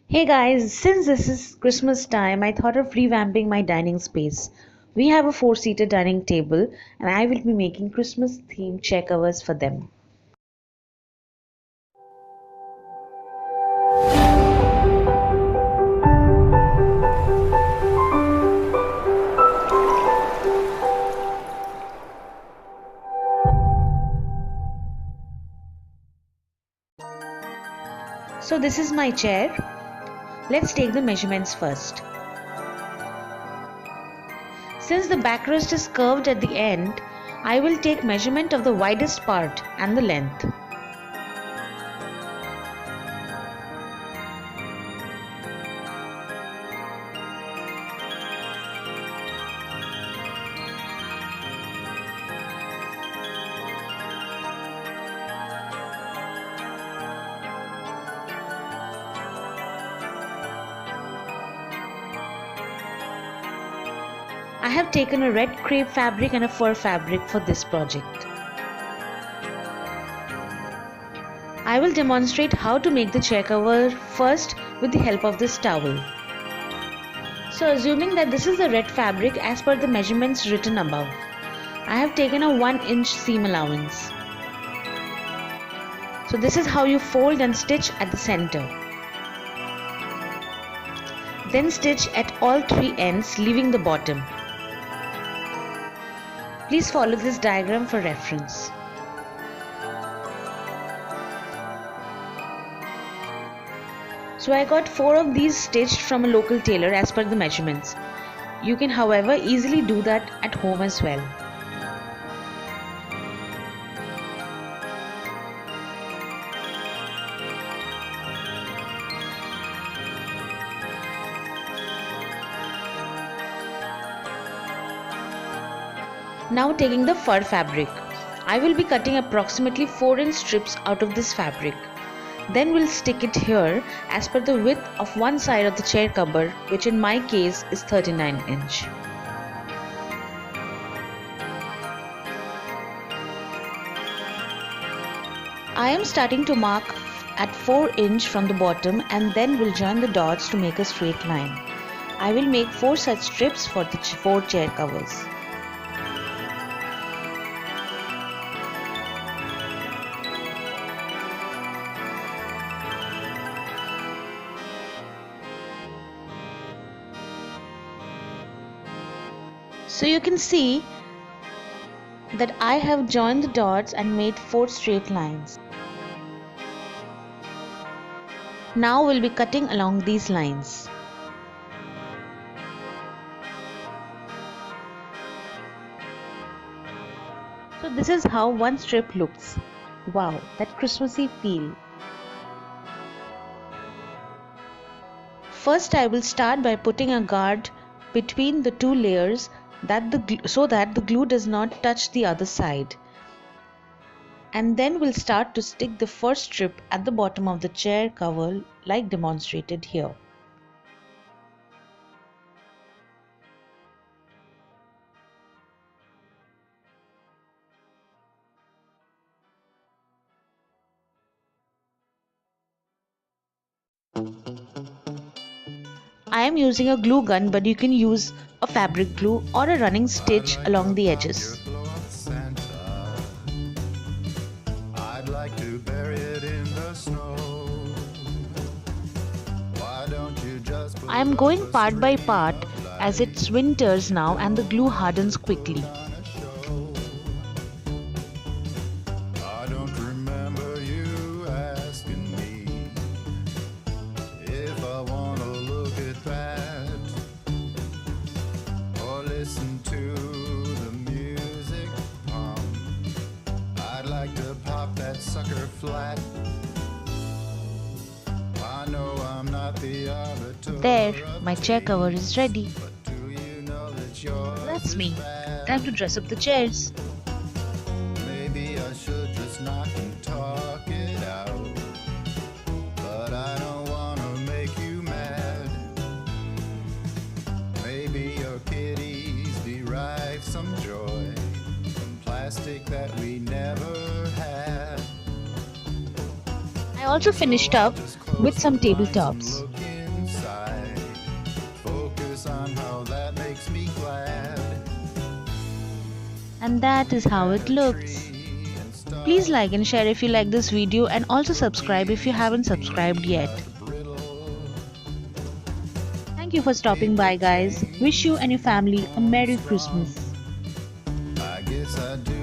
Hey guys, since this is Christmas time, I thought of revamping my dining space. We have a four-seater dining table, and I will be making Christmas themed chair covers for them. So this is my chair. Let's take the measurements first. Since the backrest is curved at the end, I will take measurement of the widest part and the length. I have taken a red crepe fabric and a fur fabric for this project. I will demonstrate how to make the chair cover first with the help of this towel. So assuming that this is the red fabric as per the measurements written above, I have taken a 1-inch seam allowance. So this is how you fold and stitch at the center. Then stitch at all three ends, leaving the bottom. Please follow this diagram for reference. So I got 4 of these stitched from a local tailor as per the measurements. You can, however, easily do that at home as well. Now taking the fur fabric, I will be cutting approximately 4-inch strips out of this fabric. Then we'll stick it here as per the width of one side of the chair cover, which in my case is 39 inch. I am starting to mark at 4 inch from the bottom and then will join the dots to make a straight line. I will make 4 such strips for the 4 chair covers. So you can see that I have joined the dots and made 4 straight lines. Now we'll be cutting along these lines. So this is how one strip looks. Wow, that Christmassy feel. First I will start by putting a guard between the 2 layers so that the glue does not touch the other side. And then we'll start to stick the first strip at the bottom of the chair cover like demonstrated here. I am using a glue gun, but you can use a fabric glue or a running stitch along the edges. I am going part by part as it's winters now and the glue hardens quickly. Sucker flat. I know I'm not the arbiter. There, my chair cover is ready. That's me. Time to dress up the chairs. Maybe I should just knock and talk it out, but I don't wanna make you mad. Maybe your kitties derive some joy from plastic that we never had. I also finished up with some tabletops. And that is how it looks. Please like and share if you like this video, and also subscribe if you haven't subscribed yet. Thank you for stopping by, guys. Wish you and your family a Merry Christmas. I guess I do.